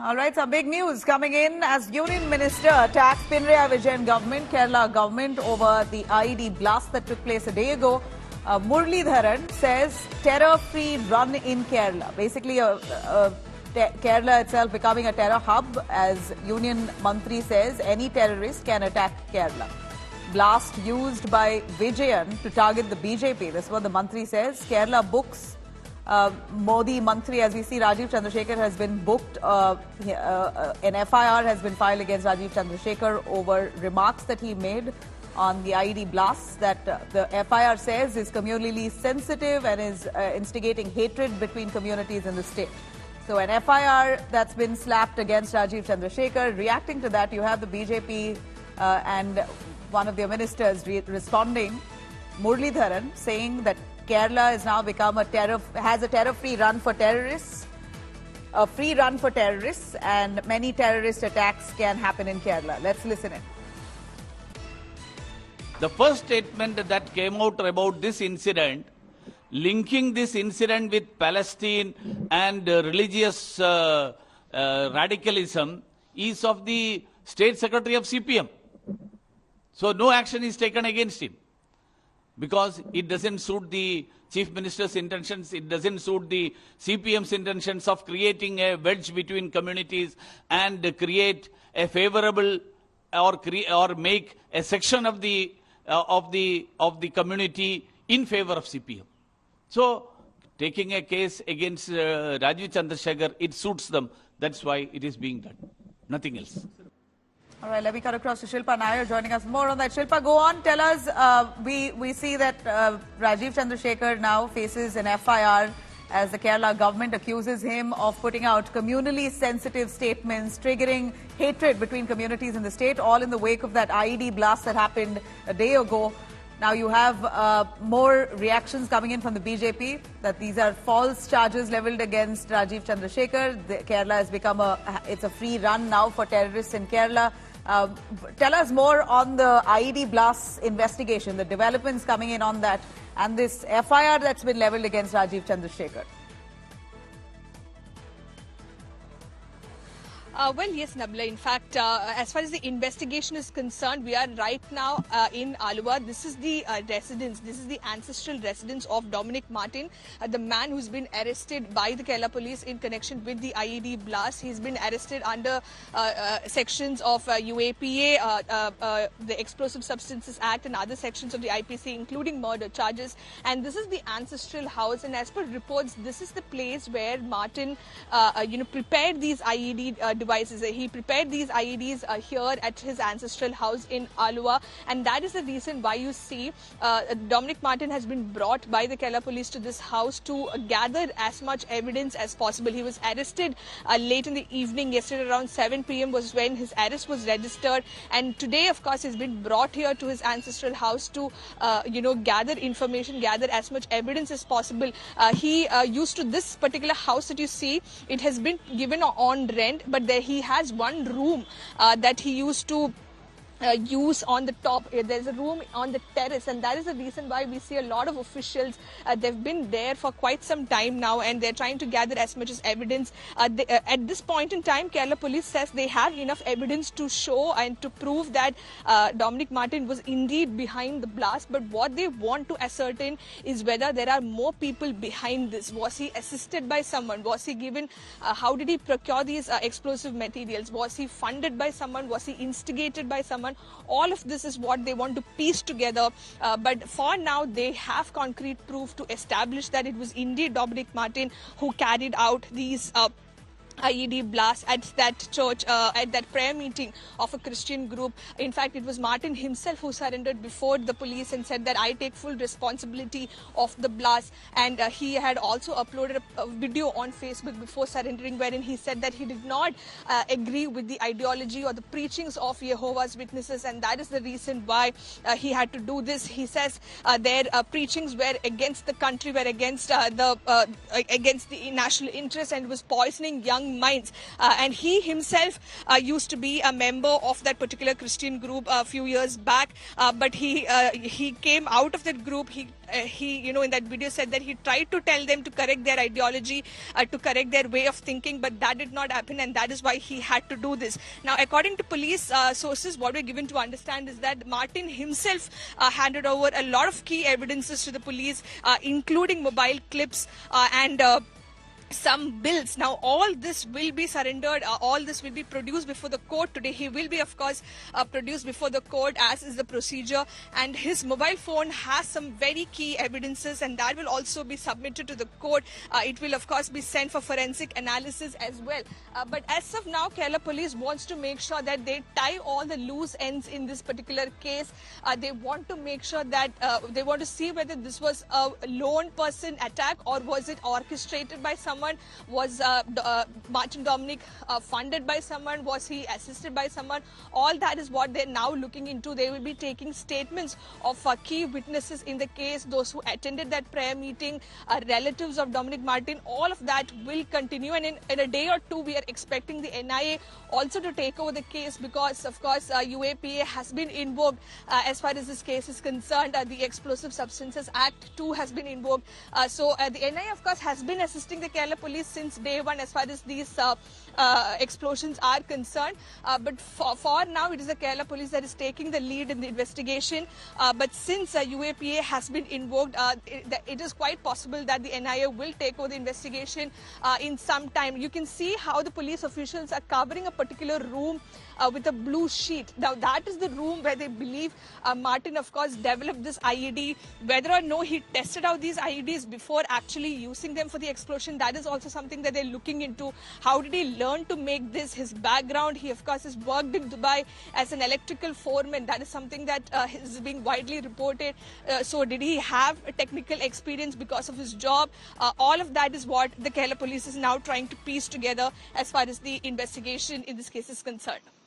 All right, some big news coming in as Union Minister attacks Pinarayi Vijayan government, Kerala government over the IED blast that took place a day ago. Muralidharan says terror-free run in Kerala. Basically, Kerala itself becoming a terror hub, as Union Mantri says any terrorist can attack Kerala. Blast used by Vijayan to target the BJP. That's what the Mantri says. Kerala books Modi Mantri, as we see, Rajiv Chandrasekhar has been booked. An FIR has been filed against Rajiv Chandrasekhar over remarks that he made on the IED blasts that the FIR says is communally sensitive and is instigating hatred between communities in the state. So an FIR that's been slapped against Rajiv Chandrasekhar. Reacting to that, you have the BJP and one of their ministers responding, Muralidharan, saying that Kerala has now become has a terror-free run for terrorists, a free run for terrorists, and many terrorist attacks can happen in Kerala. Let's listen in. The first statement that came out about this incident, linking this incident with Palestine and religious radicalism, is of the State Secretary of CPM. So no action is taken against him, because it doesn't suit the Chief Minister's intentions, it doesn't suit the CPM's intentions of creating a wedge between communities and create a favorable or make a section of the community in favor of CPM. So taking a case against Rajiv Chandrasekhar, it suits them. That's why it is being done. Nothing else. All right, let me cut across to Shilpa Nair joining us more on that. Shilpa, go on, tell us, we see that Rajiv Chandrasekhar now faces an FIR as the Kerala government accuses him of putting out communally sensitive statements, triggering hatred between communities in the state, all in the wake of that IED blast that happened a day ago. Now you have more reactions coming in from the BJP that these are false charges leveled against Rajiv Chandrasekhar. Kerala has become it's a free run now for terrorists in Kerala. Tell us more on the IED blast investigation, the developments coming in on that, and this FIR that's been leveled against Rajiv Chandrasekhar. Well, yes, Nabila. In fact, as far as the investigation is concerned, we are right now in Aluva. This is the residence. This is the ancestral residence of Dominic Martin, the man who's been arrested by the Kerala police in connection with the IED blast. He's been arrested under sections of UAPA, the Explosive Substances Act, and other sections of the IPC, including murder charges. And this is the ancestral house. And as per reports, this is the place where Martin, prepared these IED devices. He prepared these IEDs here at his ancestral house in Aluva, and that is the reason why you see Dominic Martin has been brought by the Kerala police to this house to gather as much evidence as possible. He was arrested late in the evening. Yesterday around 7 p.m. was when his arrest was registered, and today, of course, he's been brought here to his ancestral house to gather information, gather as much evidence as possible. He used to this particular house that you see, it has been given on rent, but there he has one room that he used to use on the top. There's a room on the terrace, and that is the reason why we see a lot of officials. They've been there for quite some time now, and they're trying to gather as much as evidence. At this point in time, Kerala police says they have enough evidence to show and to prove that Dominic Martin was indeed behind the blast. But what they want to ascertain is whether there are more people behind this. Was he assisted by someone? Was he given? How did he procure these explosive materials? Was he funded by someone? Was he instigated by someone? All of this is what they want to piece together. But for now, they have concrete proof to establish that it was indeed Dominic Martin who carried out these IED blast at that church, at that prayer meeting of a Christian group. In fact, it was Martin himself who surrendered before the police and said that I take full responsibility of the blast. And he had also uploaded a video on Facebook before surrendering, wherein he said that he did not agree with the ideology or the preachings of Jehovah's Witnesses, and that is the reason why he had to do this. He says their preachings were against the country, were against the national interest, and was poisoning young young minds. And he himself used to be a member of that particular Christian group a few years back, but he came out of that group. He in that video said that he tried to tell them to correct their ideology, to correct their way of thinking, but that did not happen, and that is why he had to do this. Now, according to police sources, what we're given to understand is that Martin himself handed over a lot of key evidences to the police, including mobile clips and some bills. Now, all this will be surrendered, all this will be produced before the court today. He will be, of course, produced before the court, as is the procedure, and his mobile phone has some very key evidences, and that will also be submitted to the court. It will, of course, be sent for forensic analysis as well. But as of now, Kerala police wants to make sure that they tie all the loose ends in this particular case. They want to make sure that they want to see whether this was a lone person attack or was it orchestrated by someone. Was Martin Dominic funded by someone? Was he assisted by someone? All that is what they're now looking into. They will be taking statements of key witnesses in the case, those who attended that prayer meeting, relatives of Dominic Martin. All of that will continue, and in a day or two we are expecting the NIA also to take over the case, because of course UAPA has been invoked as far as this case is concerned. The Explosive Substances Act 2 has been invoked. So the NIA, of course, has been assisting the Kerala police since day one as far as these explosions are concerned. But for now, it is the Kerala police that is taking the lead in the investigation. But since UAPA has been invoked, it is quite possible that the NIA will take over the investigation in some time. You can see how the police officials are covering a particular room with a blue sheet. Now, that is the room where they believe Martin, of course, developed this IED. Whether or no he tested out these IEDs before actually using them for the explosion, that is also something that they're looking into. How did he learn to make this? His background, he of course has worked in Dubai as an electrical foreman. That is something that is being widely reported. So did he have a technical experience because of his job? All of that is what the Kerala police is now trying to piece together as far as the investigation in this case is concerned.